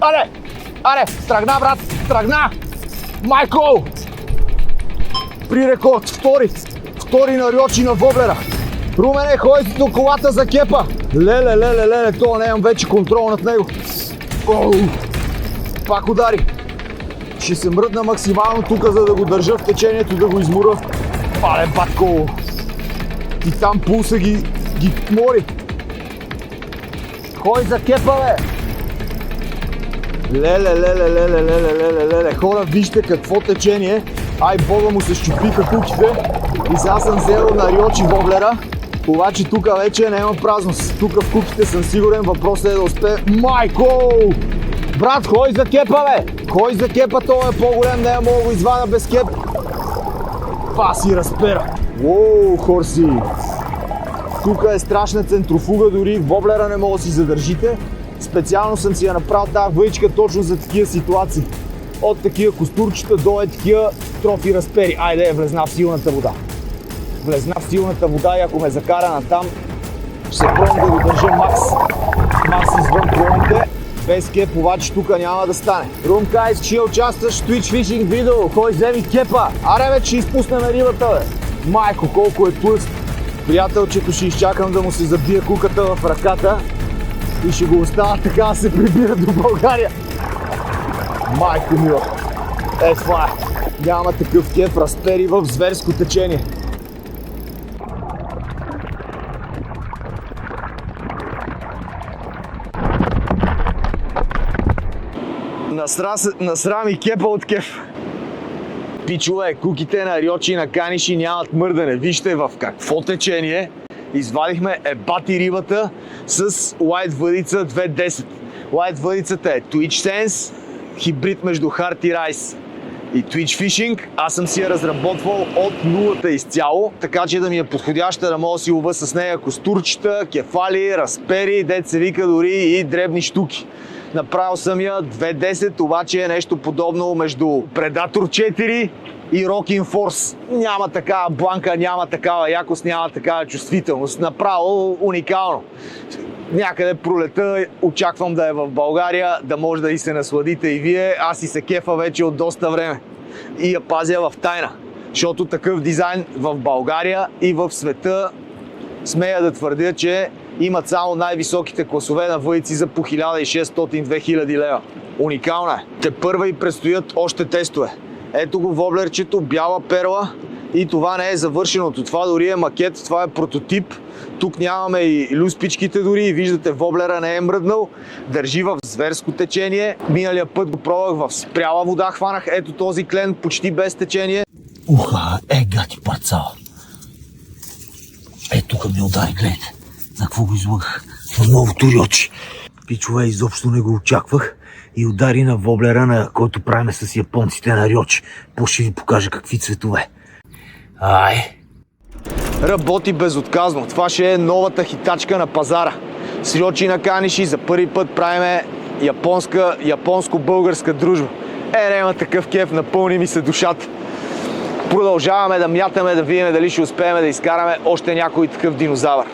Аре, тръгна, брат, тръгна! Майко! При рекорд, втори на Рьочи на воблера. Румене, ходи до колата за кепа. Леле, то нямам вече контрол над него. Пак удари. Ще се мръдна максимално тук, за да го държа в течението, да го изморя. Пале, батко! И там пулса ги мори. Ходи за кепа, бе! Леле, хора, вижте какво течение. Ай, бога му се щупиха куките. И сега съм взел на Рьочи воблера. Обаче тук вече няма празност. Тук в куките съм сигурен, въпросът е да успее. Майко! Брат, ходи за кепа, бе! Ходи за кепа, това е по-голем, не мога го извада без кеп. Паси разпера. Уоу, хорси! Тук е страшна центрофуга, дори воблера не мога да си задържите. Специално съм си я направил тази въичка точно за такива ситуации. От такива костурчета до такива трофи разпери. Айде, влезна в силната вода. Влезна в силната вода и ако ме закара натам, ще се пробвам да го държа макс извън клоните. Без кеп, обаче тук няма да стане. Румка, искаш да участваш в Twitch Fishing видео, кой вземи кепа. Аре, вече ще изпуснем рибата, бе. Майко, колко е тлъст. Приятелчето ще изчакам да му се забие куката в ръката и ще го остава така да се прибира до България. Майко мила. Това е. Няма такъв кеф, разпери в зверско течение. Насра ми кепа от кеф. Пичове, куките на Рьочи и на Каниши нямат мърдане. Вижте в какво течение извадихме ебати рибата с White въдица 210. White въдицата е Twitch Sense, хибрид между Heart и Rice и Twitch Fishing. Аз съм си я разработвал от нулата изцяло, така че да ми е подходяща, да мога да си лова с нея костурчета, кефали, разпери, дет се вика дори и дребни щуки. Направил съм я 2.10, обаче е нещо подобно между Predator 4 и Rocking Force. Няма такава бланка, няма такава якост, няма такава чувствителност. Направо уникално. Някъде пролета очаквам да е в България, да може да и се насладите и вие. Аз и се кефа вече от доста време. И я пазя в тайна, защото такъв дизайн в България и в света смея да твърдя, че имат само най-високите класове на въдици за по 1600-2000 лева. Уникална е. Тепърва и предстоят още тестове. Ето го воблерчето, бяла перла, и това не е завършеното. Това дори е макет, това е прототип. Тук нямаме и люспичките дори, и виждате, воблера не е мръднал. Държи в зверско течение. Миналия път го пробвах в спряла вода, хванах ето този клен почти без течение. Уха, гати парцал. Тук ми удари, гледайте. На какво го излъгах? На новото Рьочи. Пичове, изобщо не го очаквах и удари на воблера, на който правиме с японците на Рьочи. Ще ви покажа какви цветове. Работи безотказно. Това ще е новата хитачка на пазара. С Рьочи на Каниши за първи път правиме японско-българска дружба. Няма такъв кеф, напълни ми се душата. Продължаваме да мятаме, да видим дали ще успеем да изкараме още някой такъв динозавър.